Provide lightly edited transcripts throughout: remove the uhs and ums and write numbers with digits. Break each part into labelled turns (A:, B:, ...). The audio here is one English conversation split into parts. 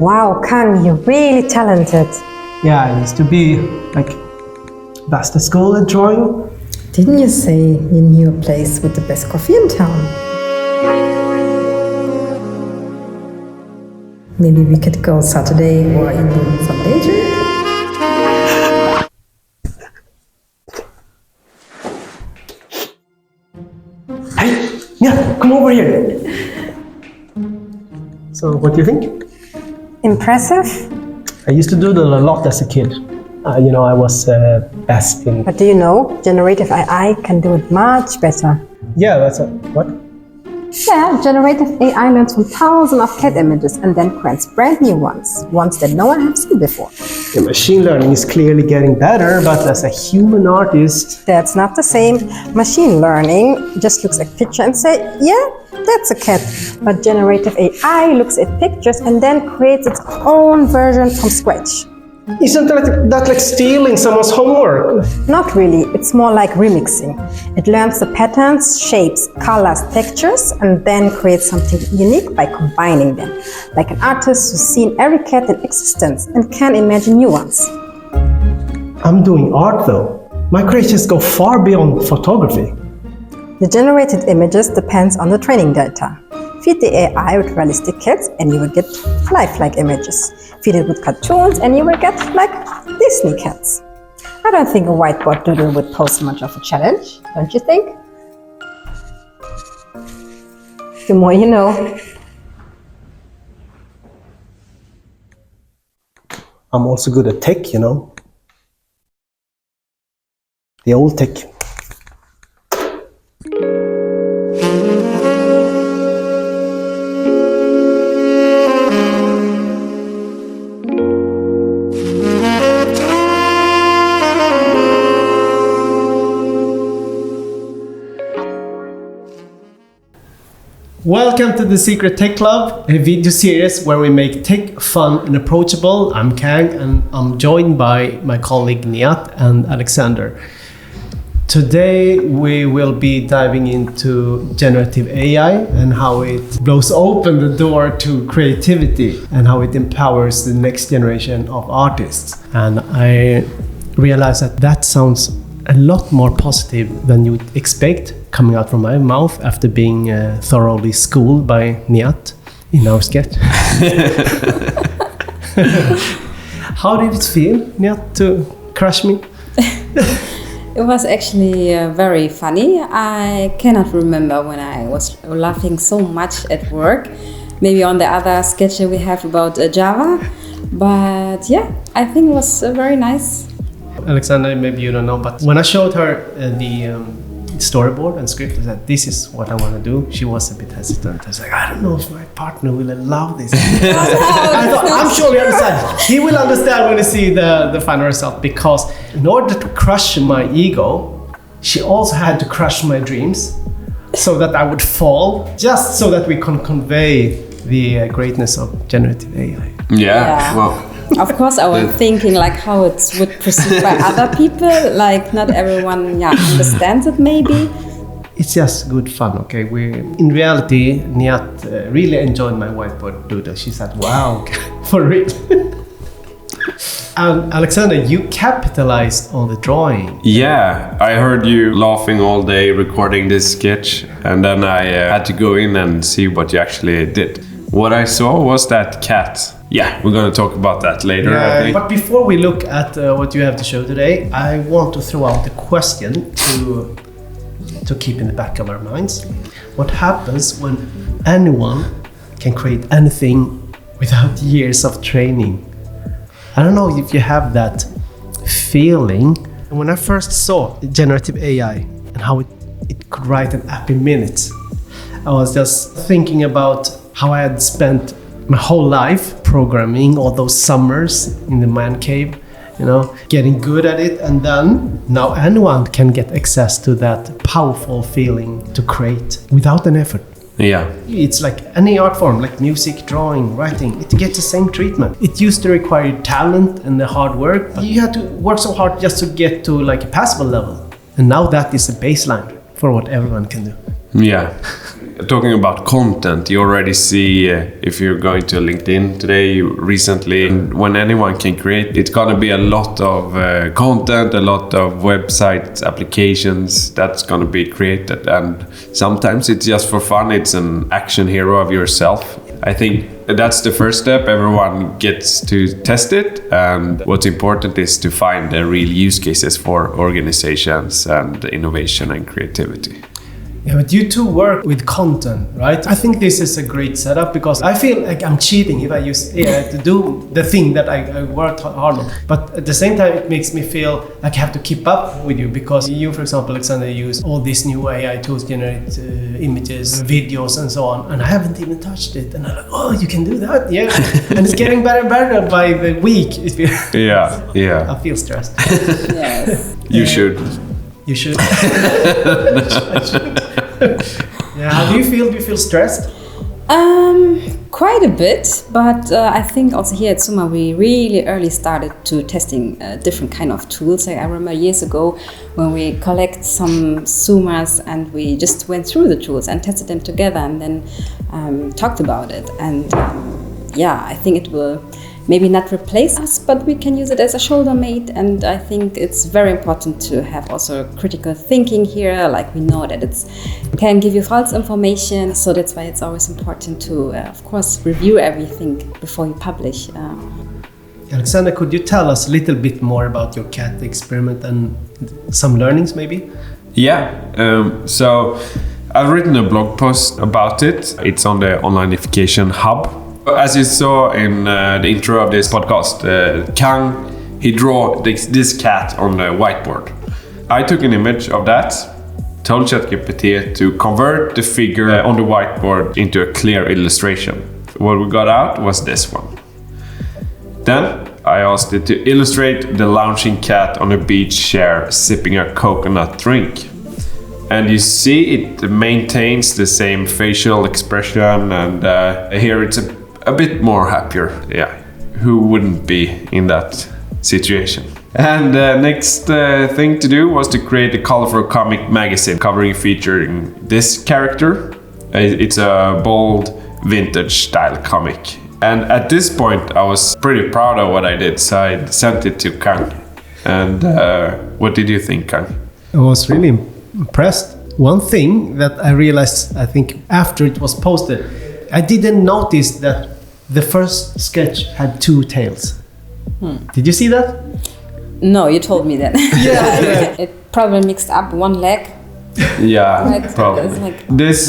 A: Wow, Kang, you're really talented.
B: Yeah, I used to be best at school at drawing.
A: Didn't you say you knew a place with the best coffee in town? Maybe we could go Saturday or even Sunday too?
B: Hey, yeah, come over here. So, what do you think?
A: Impressive.
B: I used to do that a lot as a kid. I was best in...
A: But do you know, generative AI can do it much better.
B: Yeah, that's what?
A: Yeah, generative AI learns from thousands of cat images and then creates brand new ones that no one has seen before.
B: The machine learning is clearly getting better, but as a human artist...
A: That's not the same. Machine learning just looks at picture and say, yeah, that's a cat. But generative AI looks at pictures and then creates its own version from scratch.
B: Isn't that like stealing someone's homework?
A: Not really, it's more like remixing. It learns the patterns, shapes, colors, textures, and then creates something unique by combining them. Like an artist who's seen every cat in existence and can imagine new ones.
B: I'm doing art though. My creations go far beyond photography.
A: The generated images depends on the training data. Feed the AI with realistic cats and you will get lifelike images. Feed it with cartoons and you will get like Disney cats. I don't think a whiteboard doodle would pose much of a challenge, don't you think? The more you know.
B: I'm also good at tech, The old tech. Welcome to the Secret Tech Club, a video series where we make tech fun and approachable. I'm Kang and I'm joined by my colleague Niyat and Alexander. Today we will be diving into generative AI and how it blows open the door to creativity and how it empowers the next generation of artists. And I realized that sounds a lot more positive than you would expect coming out from my mouth after being thoroughly schooled by Niyat in our sketch. How did it feel, Niyat, to crush me?
C: It was actually very funny. I cannot remember when I was laughing so much at work. Maybe on the other sketch we have about Java. But yeah, I think it was very nice.
B: Alexander, maybe you don't know, but when I showed her the storyboard and script, I said, this is what I want to do. She was a bit hesitant. I was like, I don't know if my partner will allow this. I thought, I'm sure he understands. He will understand when he see the final result, because in order to crush my ego, she also had to crush my dreams so that I would fall, just so that we can convey the greatness of generative AI.
D: Yeah. Well.
C: Of course, I was thinking like how it would proceed by other people. Like not everyone understands it maybe.
B: It's just good fun, okay? In reality, Niyat really enjoyed my whiteboard doodle. She said, wow, for real. And Alexander, you capitalized on the drawing.
D: Yeah, I heard you laughing all day recording this sketch, and then I had to go in and see what you actually did. What I saw was that cat. Yeah, we're going to talk about that later, I think.
B: But before we look at what you have to show today, I want to throw out a question to keep in the back of our minds. What happens when anyone can create anything without years of training? I don't know if you have that feeling. And when I first saw generative AI and how it could write an app in minutes, I was just thinking about how I had spent my whole life programming all those summers in the man cave, getting good at it, and then now anyone can get access to that powerful feeling to create without an effort.
D: Yeah.
B: It's like any art form, like music, drawing, writing, it gets the same treatment. It used to require talent and the hard work, but you had to work so hard just to get to like a passable level. And now that is a baseline for what everyone can do.
D: Yeah. talking about content, you already see if you're going to LinkedIn today, recently, when anyone can create, it's gonna be a lot of content, a lot of websites, applications that's gonna be created. And sometimes it's just for fun, it's an action hero of yourself. I think that's the first step. Everyone gets to test it, and what's important is to find the real use cases for organizations and innovation and creativity.
B: Yeah, but you two work with content, right? I think this is a great setup because I feel like I'm cheating if I use AI to do the thing that I worked hard on. But at the same time, it makes me feel like I have to keep up with you because you, for example, Alexander, use all these new AI tools, generate images, videos, and so on. And I haven't even touched it. And I'm like, oh, you can do that? Yeah. And it's getting better and better by the week.
D: Yeah.
B: I feel stressed.
C: Yes.
D: You should.
B: You should. Yeah. How do you feel? Do you feel stressed?
C: Quite a bit, but I think also here at Suma we really early started to testing different kind of tools. Like I remember years ago when we collect some Sumas and we just went through the tools and tested them together and then talked about it. And I think it will maybe not replace us, but we can use it as a shoulder mate. And I think it's very important to have also critical thinking here. Like we know that it can give you false information. So that's why it's always important to, of course, review everything before you publish.
B: Alexander, could you tell us a little bit more about your cat experiment and some learnings maybe?
D: Yeah, so I've written a blog post about it. It's on the Onlineification Hub. As you saw in the intro of this podcast, Kang, he drew this cat on the whiteboard. I took an image of that, told ChatGPT to convert the figure on the whiteboard into a clear illustration. What we got out was this one. Then I asked it to illustrate the lounging cat on a beach chair sipping a coconut drink. And you see it maintains the same facial expression, and here it's a bit more happier. Yeah, who wouldn't be in that situation? And the next thing to do was to create a colorful comic magazine covering featuring this character. It's a bold vintage style comic. And at this point I was pretty proud of what I did, so I sent it to Kang. And what did you think, Kang?
B: I was really impressed. One thing that I realized, I think after it was posted, I didn't notice that the first sketch had two tails. Did you see that?
C: No, you told me that.
B: Yeah.
C: It probably mixed up one leg.
D: Yeah,
C: Right.
D: probably.
C: It's like-
D: This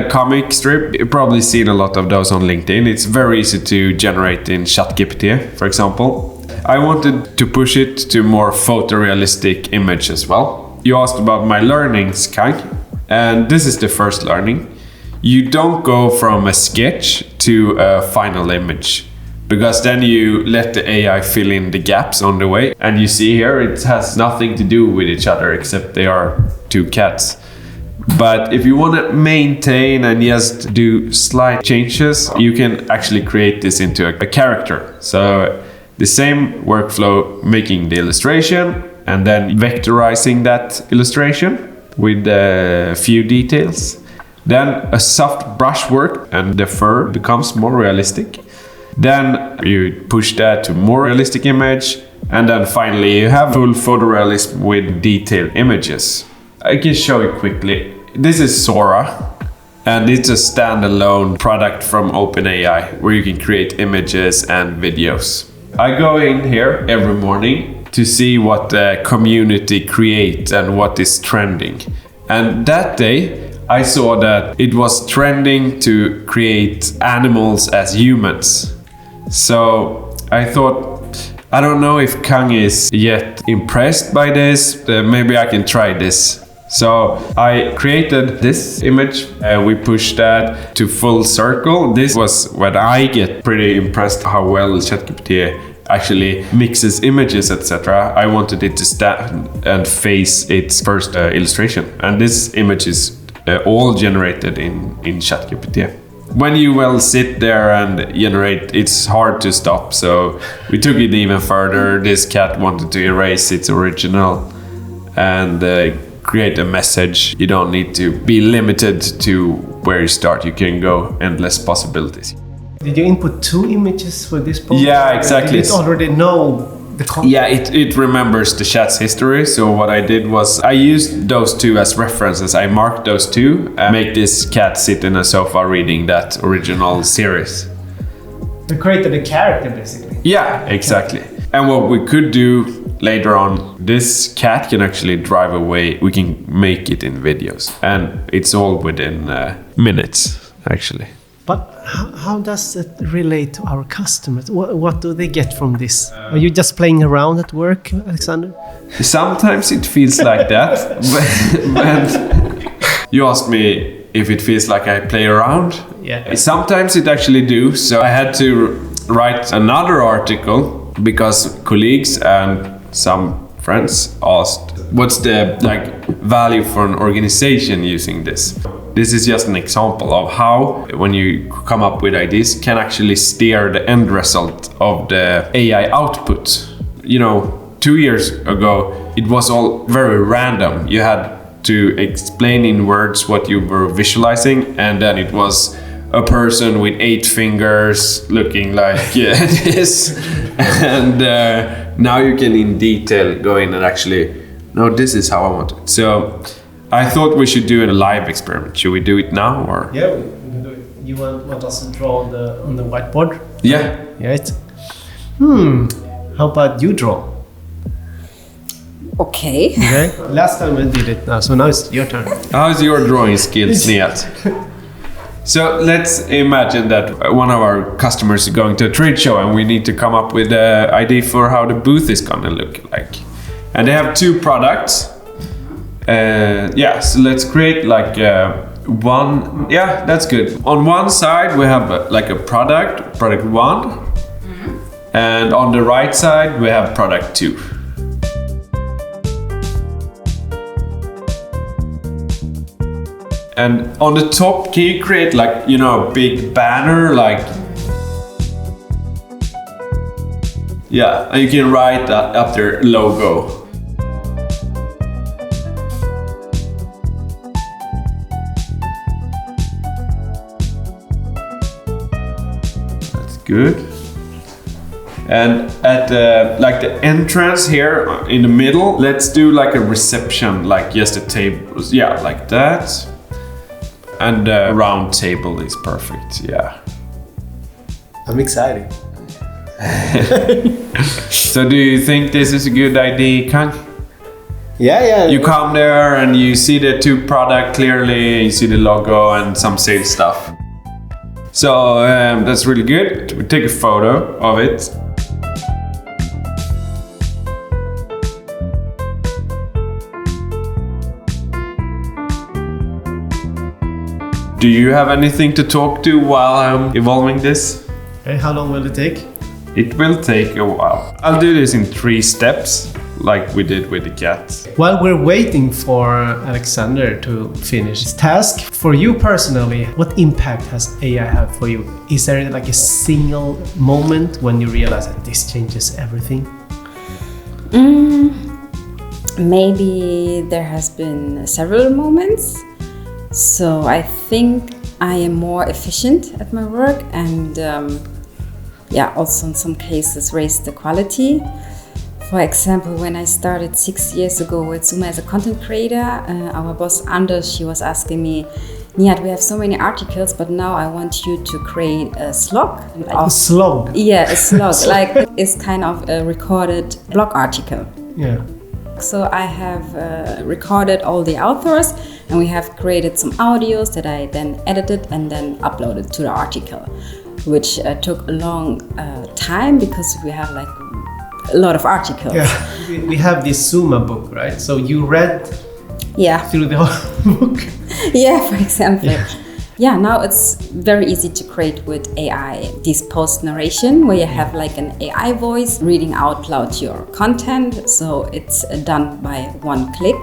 D: comic strip, you've probably seen a lot of those on LinkedIn. It's very easy to generate in ChatGPT, for example. I wanted to push it to more photorealistic image as well. You asked about my learnings, Kang, and this is the first learning. You don't go from a sketch to a final image, because then you let the AI fill in the gaps on the way. And you see here, it has nothing to do with each other except they are two cats. But if you want to maintain and just do slight changes, you can actually create this into a character. So the same workflow, making the illustration and then vectorizing that illustration with a few details. Then a soft brushwork and the fur becomes more realistic. Then you push that to more realistic image, and then finally you have full photorealism with detailed images. I can show you quickly. This is Sora, and it's a standalone product from OpenAI where you can create images and videos. I go in here every morning to see what the community creates and what is trending. And that day I saw that it was trending to create animals as humans. So I thought, I don't know if Kang is yet impressed by this, maybe I can try this. So I created this image, we pushed that to full circle. This was when I get pretty impressed how well ChatGPT actually mixes images, etc. I wanted it to stand and face its first illustration. And this image is all generated in ChatGPT. When you will sit there and generate, it's hard to stop. So we took it even further. This cat wanted to erase its original and create a message. You don't need to be limited to where you start. You can go endless possibilities.
B: Did you input 2 images for this post?
D: Yeah, exactly.
B: Did it already know the content?
D: Yeah, it remembers the chat's history. So what I did was I used those 2 as references. I marked those 2 and make this cat sit in a sofa reading that original series.
B: We created a character basically.
D: Yeah, exactly. And what we could do later on, this cat can actually drive away. We can make it in videos, and it's all within minutes actually.
B: But how does it relate to our customers? What do they get from this? Are you just playing around at work, Alexander?
D: Sometimes it feels like that. But you asked me if it feels like I play around.
B: Yeah.
D: Sometimes it actually do. So I had to write another article because colleagues and some friends asked, what's the value for an organization using this? This is just an example of how, when you come up with ideas, can actually steer the end result of the AI output. 2 years ago, it was all very random. You had to explain in words what you were visualizing, and then it was a person with 8 fingers looking like this. And now you can in detail go in and actually, no, this is how I want it. So I thought we should do a live experiment. Should we do it now or?
B: Yeah, we can do it. You want us to draw on the whiteboard?
D: Yeah.
B: Right. How about you draw?
C: Okay.
B: Okay. Last time I did it now, so now it's your turn.
D: How's your drawing skills, Niyat? So let's imagine that one of our customers is going to a trade show and we need to come up with an idea for how the booth is gonna look like. And they have 2 products. So let's create one. Yeah, that's good. On one side we have a product 1, and on the right side we have product 2. And on the top, can you create a big banner yeah, and you can write up their logo. That's good. And at the entrance here in the middle, let's do a reception, just a table. Yeah, like that. And a round table is perfect, yeah.
B: I'm excited.
D: So do you think this is a good idea, Kang?
B: Yeah.
D: You come there and you see the 2 products clearly, you see the logo and some sales stuff. So that's really good. We take a photo of it. Do you have anything to talk to while I'm evolving this?
B: Okay, how long will it take?
D: It will take a while. I'll do this in 3 steps, like we did with the cat.
B: While we're waiting for Alexander to finish his task, for you personally, what impact has AI had for you? Is there a single moment when you realize that this changes everything?
C: Maybe there has been several moments. So I think I am more efficient at my work and also in some cases raise the quality. For example, when I started 6 years ago with Suno as a content creator, our boss Anders, she was asking me, Niyat, we have so many articles, but now I want you to create a slog.
B: A slog?
C: Yeah, a slog. It's kind of a recorded blog article.
B: Yeah.
C: So I have recorded all the authors and we have created some audios that I then edited and then uploaded to the article, which took a long time because we have a lot of articles.
B: Yeah, we have this Suma book, right? So you read through the whole book?
C: Yeah, for example. Yeah, now it's very easy to create with AI this post narration where you have an AI voice reading out loud your content. So it's done by one click.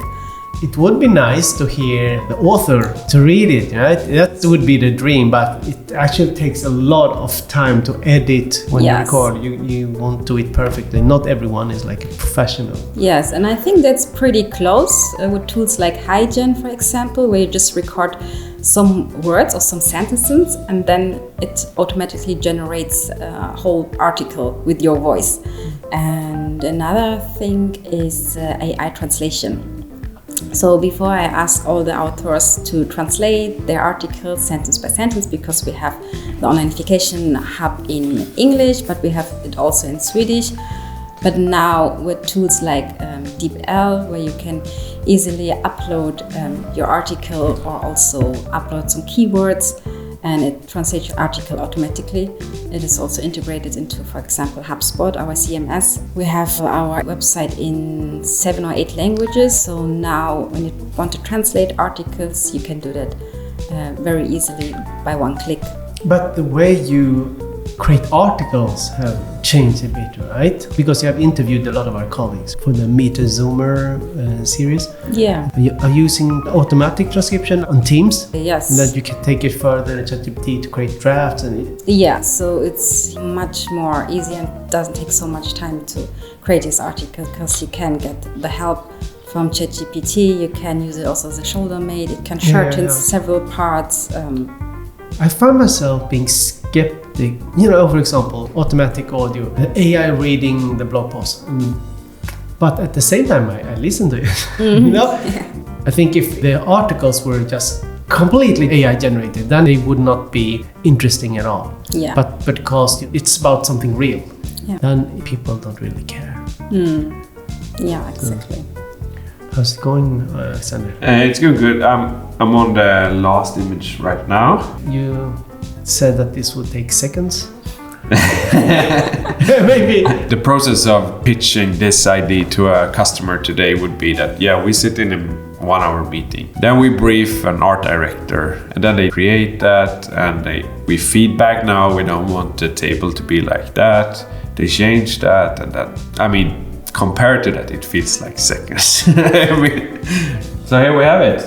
B: it would be nice to hear the author to read it, right? That would be the dream, but it actually takes a lot of time to edit when you record. You won't do it perfectly. Not everyone is like a professional.
C: Yes, and I think that's pretty close with tools like HiGen, for example, where you just record some words or some sentences and then it automatically generates a whole article with your voice. And another thing is AI translation. So before I ask all the authors to translate their articles sentence by sentence, because we have the Onlineification hub in English, but we have it also in Swedish. But now with tools like DeepL, where you can easily upload your article or also upload some keywords and it translates your article automatically. It is also integrated into, for example, HubSpot, our CMS. We have our website in 7 or 8 languages. So now when you want to translate articles, you can do that very easily by one click.
B: But the way you create articles have changed a bit, right? Because you have interviewed a lot of our colleagues for the Meet a Zoomer series.
C: Yeah.
B: Are you using automatic transcription on Teams?
C: Yes.
B: And that you can take it further in ChatGPT to create drafts and
C: yeah, so it's much more easy and doesn't take so much time to create this article because you can get the help from ChatGPT. You can use it also as a shoulder made. It can shorten several parts.
B: I find myself being skeptic, for example, automatic audio, the AI reading the blog post. But at the same time, I listen to it. I think if the articles were just completely AI generated, then they would not be interesting at all.
C: Yeah.
B: But because it's about something real, then people don't really care.
C: Yeah, exactly.
B: How's it going, Alexander?
D: It's going good. I'm on the last image right now.
B: You said that this would take seconds. Maybe.
D: The process of pitching this idea to a customer today would be that, we sit in a 1-hour meeting. Then we brief an art director and then they create that and we feedback now. We don't want the table to be like that. They change that and that. Compared to that, it feels like seconds. So here we have it.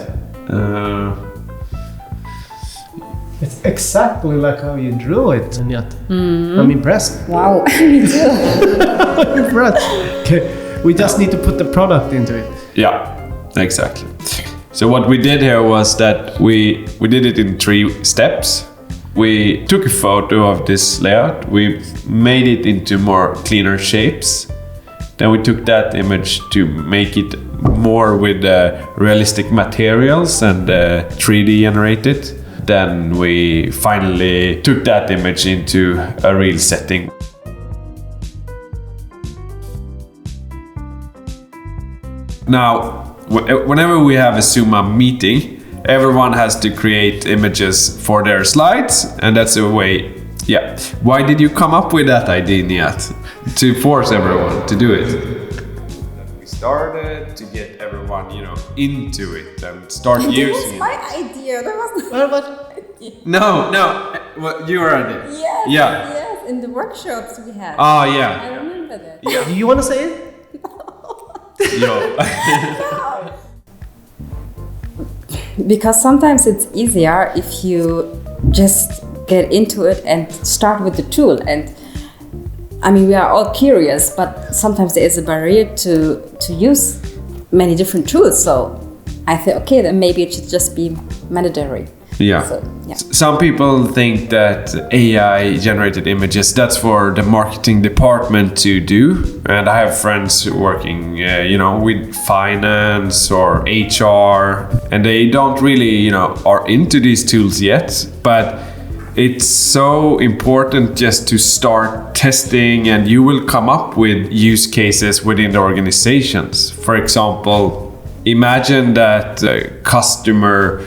B: It's exactly like how you drew it, Niyat. I'm impressed.
C: Wow, me too.
B: I'm impressed. Okay, we just need to put the product into it.
D: Yeah, exactly. So what we did here was that we did it in 3 steps. We took a photo of this layout. We made it into more cleaner shapes. Then we took that image to make it more with realistic materials and 3D generated. Then we finally took that image into a real setting. Now, whenever we have a Zoom meeting, everyone has to create images for their slides, and that's a way. Yeah. Why did you come up with that idea, Niyat? To force everyone to do it? We started to get everyone, into it and start using it.
C: That was my idea. That was
B: What?
D: No. What your idea?
C: Yes.
D: Yeah.
C: Yes. In the workshops we had.
D: Oh yeah.
C: I remember that.
B: Do you want to say it?
D: Yo.
C: Because sometimes it's easier if you just get into it and start with the tool. And we are all curious, but sometimes there is a barrier to use many different tools. So I thought, okay, then maybe it should just be mandatory.
D: Yeah.
C: So, yeah.
D: Some people think that AI generated images, that's for the marketing department to do. And I have friends working, with finance or HR, and they don't really, are into these tools yet. But it's so important just to start testing, and you will come up with use cases within the organizations. For example, imagine that a customer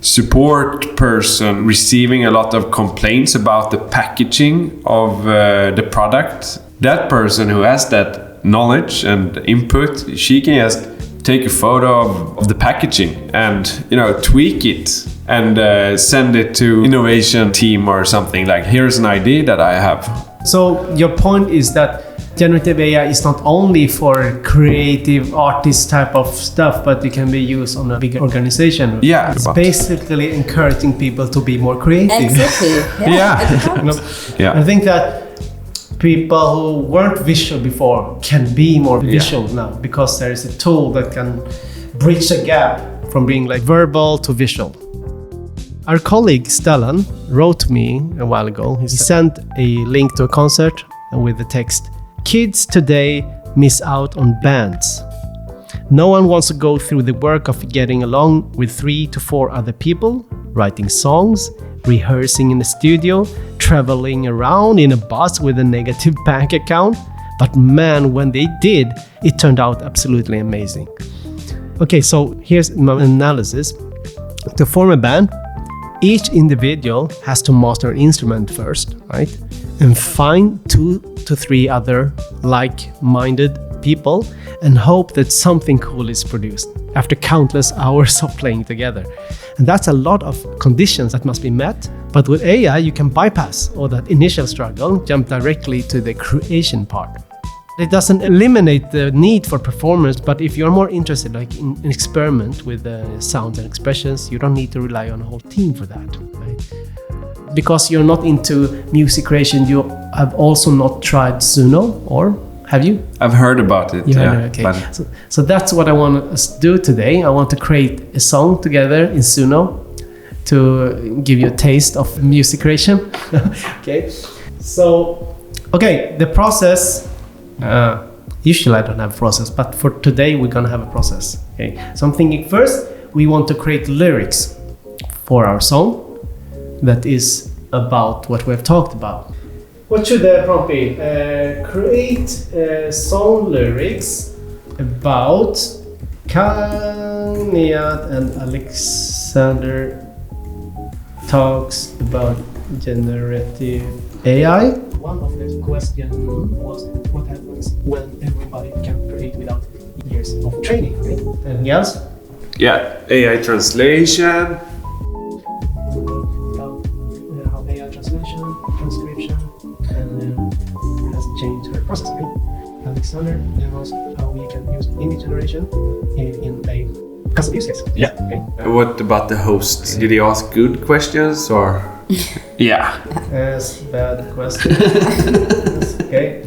D: support person receiving a lot of complaints about the packaging of the product. That person who has that knowledge and input, she can just take a photo of the packaging and tweak it and send it to innovation team or something like, here's an idea that I have.
B: So your point is that generative AI is not only for creative artist type of stuff, but it can be used on a bigger organization.
D: Yeah.
B: It's basically encouraging people to be more creative.
C: Exactly.
B: Yeah.
C: It helps.
B: You know,
D: Yeah.
B: I think that people who weren't visual before can be more visual now because there is a tool that can bridge a gap from being like verbal to visual. Our colleague Stellan wrote me a while ago. He sent a link to a concert with the text, "Kids today miss out on bands. No one wants to go through the work of getting along with 3 to 4 other people, writing songs, rehearsing in the studio, traveling around in a bus with a negative bank account. But man, when they did, it turned out absolutely amazing." Okay, so here's my analysis. To form a band, each individual has to master an instrument first, right? And find 2 to 3 other like-minded people and hope that something cool is produced after countless hours of playing together. And that's a lot of conditions that must be met. But with AI, you can bypass all that initial struggle, jump directly to the creation part. It doesn't eliminate the need for performance, but if you're more interested like in an experiment with sounds and expressions, you don't need to rely on a whole team for that, right? Because you're not into music creation, you have also not tried Suno, or have you?
D: I've heard about it.
B: Okay.
D: But
B: So that's what I want us to do today. I want to create a song together in Suno to give you a taste of music creation. Okay. So, okay, the process. Usually I don't have a process, but for today we're gonna have a process. Okay. So I'm thinking first we want to create lyrics for our song that is about what we have talked about. What should the prompt be? Create song lyrics about Kang, Niyat, and Alexander talks about generative AI. One of the questions was what happens when everybody can create without years of training. Okay? Anything else?
D: yeah, AI translation.
B: About how AI translation, transcription, and has changed her process. Okay? Alexander knows how we can use image generation in a custom use case.
D: Yeah.
B: Okay.
D: What about the host? Did he ask good questions or? Yeah.
B: That's bad question. Okay.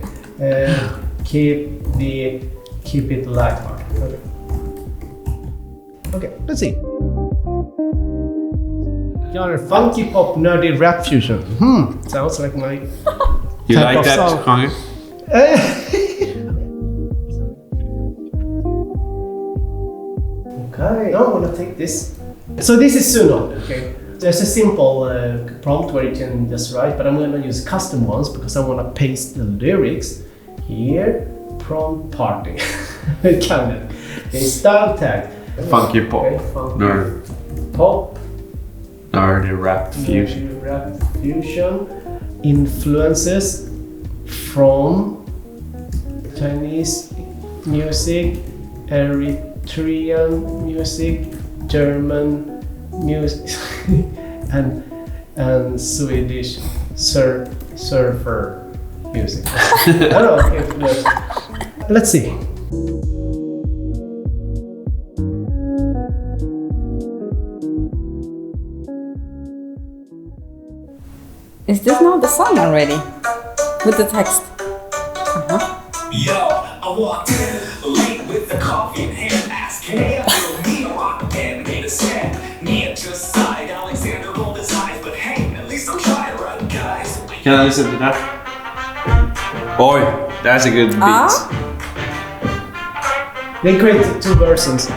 B: Keep it lighthearted. Okay, let's see. You're funky pop nerdy rap fusion. Sounds like my
D: You
B: type
D: like
B: of
D: that,
B: song.
D: Kang?
B: Okay, now I'm gonna take this. So this is Suno. Okay. There's a simple prompt where you can just write, but I'm gonna use custom ones because I wanna paste the lyrics here. Prompt party. Counted. Okay, style tag.
D: Funky pop.
B: Okay, funky
D: Nerd.
B: pop.
D: Nerdy rap fusion.
B: Nerdy rap fusion. Influences from Chinese music, Eritrean music, German music, and Swedish surfer music. I don't know. Okay, let's see.
C: Is this now the song already? With the text?
E: Yo, I walked in late with the coffee in hand, asked, "Can I have me a rock band?" Made a stand. Niyat just sighed. Alexander rolled his eyes, but hey, at least I'm trying, right, guys?
D: Can I listen to that? Oi, that's a good beat.
B: They created 2 versions.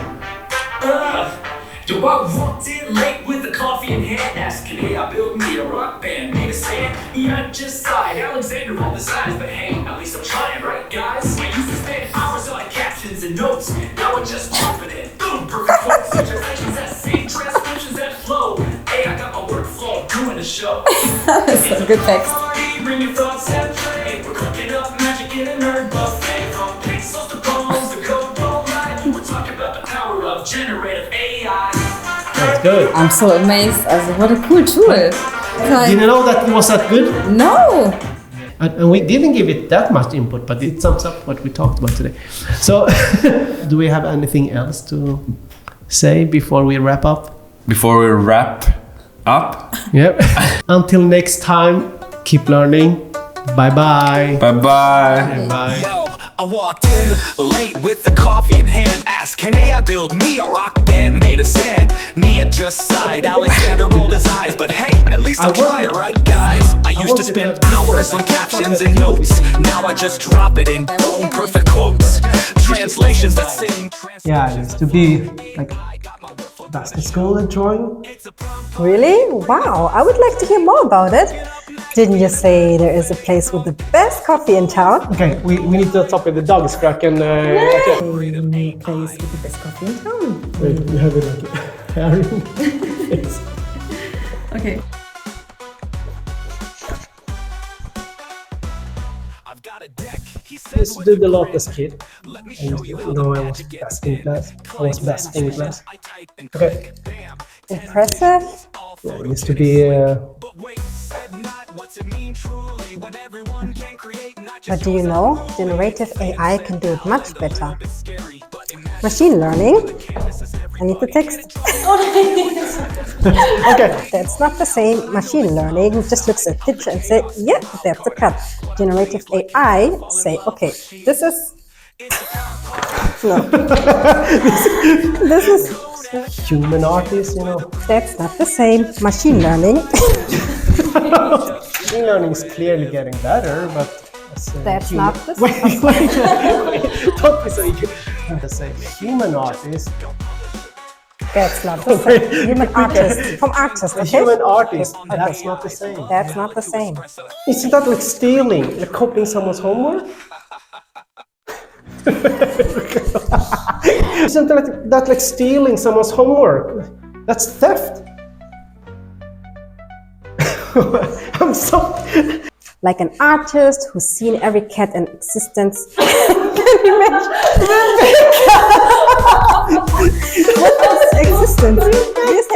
E: Yo, I walked in late with the coffee in hand, asked, "Can I build me a rock band?" Made a stand. Niyat just sighed. Alexander rolled his eyes, but hey, at least I'm trying, right, guys? I used to spend hours on captions and notes. Now I'm just dropping it. Boom, perfect quotes. Translations that sing, transcriptions that flow. Hey, I got my workflow, doing the show.
C: That's a good text.
E: Bring your thoughts and play. We're cooking up magic in a nerd buffet. From pixels to bones, the code don't lie. We're talking about the power of generative AI.
B: That's good.
C: I'm so amazed as what a cool tool.
B: Didn't know that it was that good.
C: No!
B: And we didn't give it that much input, but it sums up what we talked about today. So, do we have anything else to say before we wrap up?
D: Before we wrap up,
B: Yep. Until next time, keep learning. Bye-bye.
D: bye-bye.
B: Bye.
E: Yo, I walked in late with the coffee in hand. Asked, can AI build me a rock band made of sand? Niyat just sighed. Alexander rolled his eyes. But hey, at least I tried, right, guys? I used to spend hours on captions and notes. Now I just drop it in bone perfect quotes. Translations that sing.
B: Yeah, I used to be like best in school at drawing.
A: Really? Wow, I would like to hear more about it. Didn't you say there is a place with the best coffee in town?
B: Okay, we need to stop with the dog scracking.
A: Place with the best coffee in town.
B: Wait, we have it like Harry.
C: Okay.
E: I've got a deck. He
B: I
E: said,
B: used to do the lot as a kid.
E: let me
B: I
E: show
B: used
E: you
B: to,
E: how
B: you know,
E: the
B: I was
E: magic
B: best
E: gets
B: in class. I was best in class.
E: I typed and
B: Okay.
E: bam.
A: Impressive.
B: Yeah, I used to be.
E: But wait, said not. What's it mean truly when everyone can create not
A: But
E: just
A: do you know, generative AI can do it much better.
E: scary, but
A: Machine learning. I need the text.
B: Okay.
A: That's not the same. Machine learning just looks at picture and say, yeah, that's a cut. Generative AI say, okay, this is no. This is
B: Human artists, you know.
A: that's not the same. Machine learning.
B: Machine learning is clearly getting better, but
A: That's
B: human-
A: not the same.
B: Wait. Don't be so eager. To say human artist,
A: That's not the same. Human artist. From artist,
B: a
A: okay?
B: human artist,
A: Okay.
B: that's not the same.
A: That's not the same.
B: Isn't that like stealing? Like copying someone's homework? Isn't that like stealing someone's homework? That's theft. I'm so.
A: Like an artist who's seen every cat in existence. Existence. Yes,